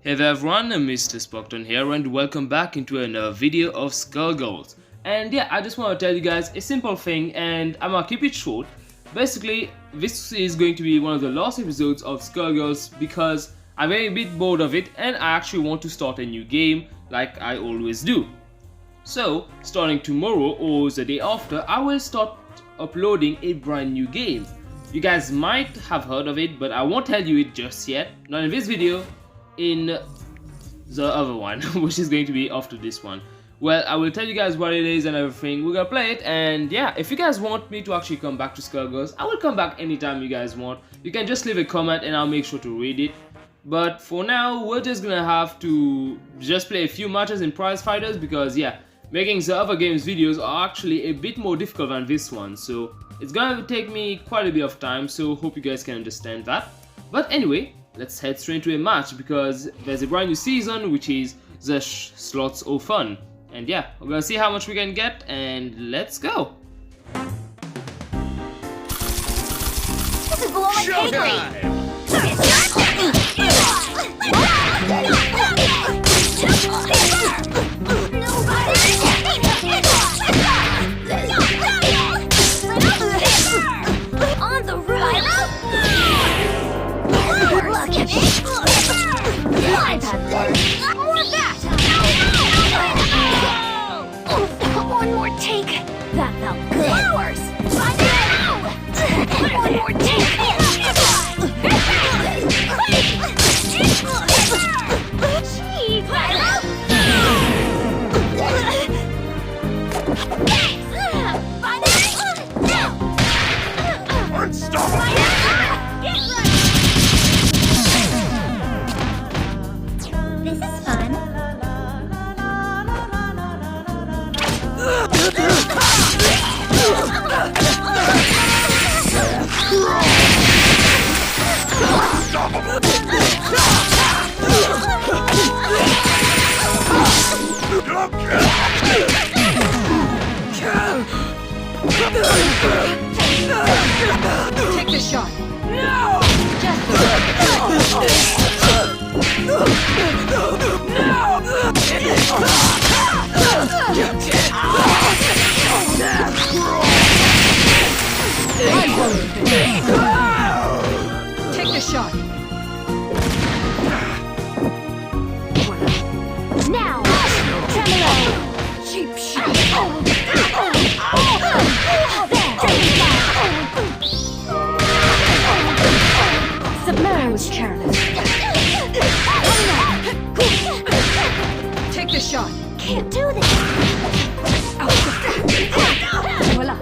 Hey there everyone, Mr. Spockton here and welcome back into another video of Skullgirls. And yeah, I just want to tell you guys a simple thing and I'm gonna keep it short. Basically, this is going to be one of the last episodes of Skullgirls because I'm a bit bored of it and I actually want to start a new game like I always do. So, starting tomorrow or the day after, I will start uploading a brand new game. You guys might have heard of it, but I won't tell you it just yet. Not in this video, in the other one, which is going to be after this one. Well, I will tell you guys what it is and everything. We're gonna play it, and yeah, if you guys want me to actually come back to Skullgirls, I will come back anytime you guys want. You can just leave a comment and I'll make sure to read it. But for now, we're just gonna have to just play a few matches in Prize Fighters because yeah, making the other games videos are actually a bit more difficult than this one, so it's gonna take me quite a bit of time, so hope you guys can understand that. But anyway, let's head straight into a match because there's a brand new season which is the slots of fun. And yeah, we're gonna see how much we can get and let's go! This is below my pay grade! On the roof! Look at me! I've had worse. More of that! One more take. That felt good. Flowers! One more take. This is fun. Take the shot. No! Just the No! Take the shot. Now! Tremolo! Cheap shot. Submerge! Careless. Take the shot. Can't do this! Voila.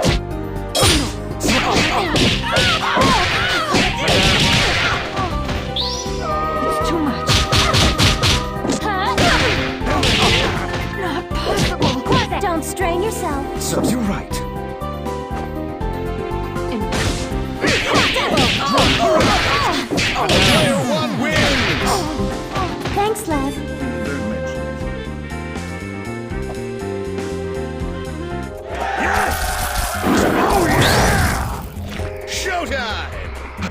It's too much. Not possible. Don't strain yourself. Serves you right. One wins! Thanks, Lev. Yes! Oh yeah! Showtime!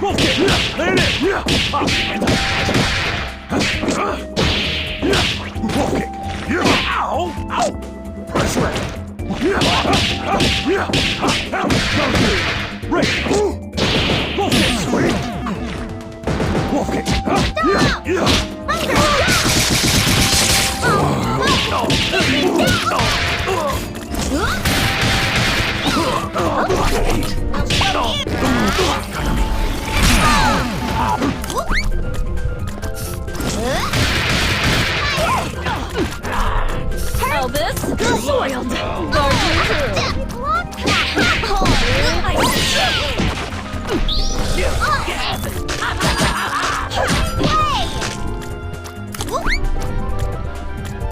Okay, there it is! Okay. Ow! Ow! Press right. Right. Okay, sweet. Okay. Elvis, soiled.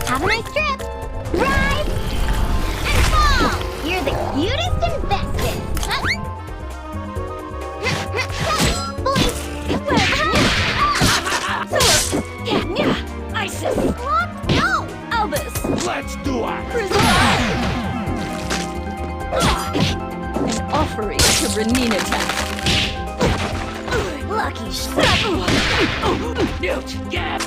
Have a nice trip. Rise and fall. You're the cutest and bestest. ISIS. What? No. Elvis. Let's do it! An offering to Renina Town. Lucky shot. Newt, yes!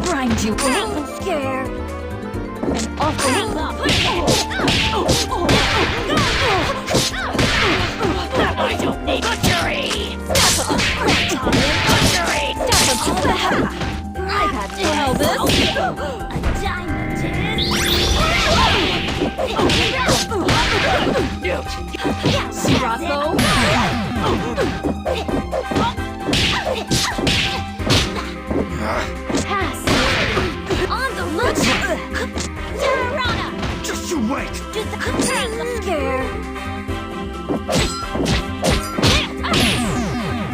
grind you out. Scared. And off the I don't need butchery! I got this. A diamond Sirocco. Pass. On the look. Tirana. Just you wait! Just the scared.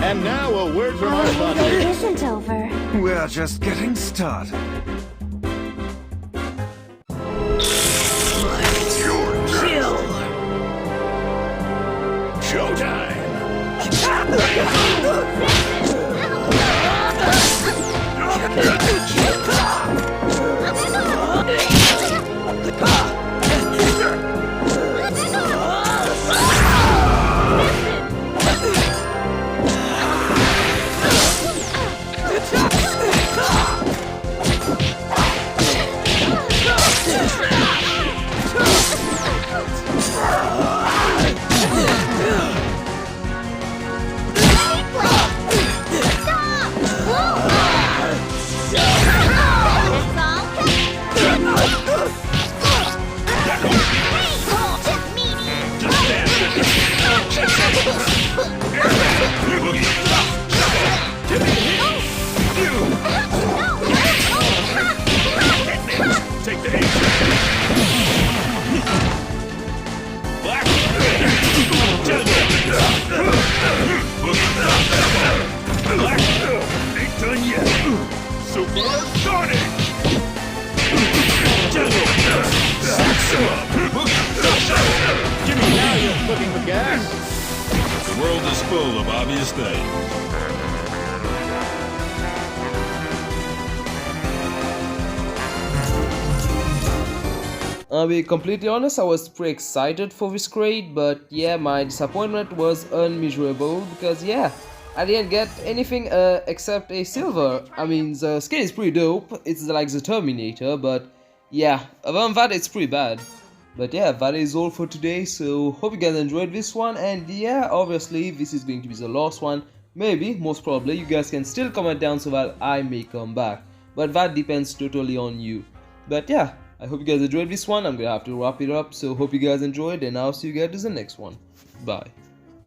And now a word from our Our sponsor. day isn't over. We're just getting started. It's your Kill. showtime! Take the ace! Ain't done yet! Super Sonic! Jimmy, now you're cooking with gas. The world is full of obvious things. I'll be completely honest, I was pretty excited for this crate, but yeah, my disappointment was unmeasurable because yeah, I didn't get anything except a silver. I mean, the skin is pretty dope, it's like the Terminator, but yeah, other than that, it's pretty bad. But yeah, that is all for today, so hope you guys enjoyed this one, and yeah, obviously, this is going to be the last one. Maybe, most probably, you guys can still comment down so that I may come back, but that depends totally on you. But yeah, I hope you guys enjoyed this one. I'm gonna have to wrap it up, so hope you guys enjoyed, and I'll see you guys in the next one. Bye.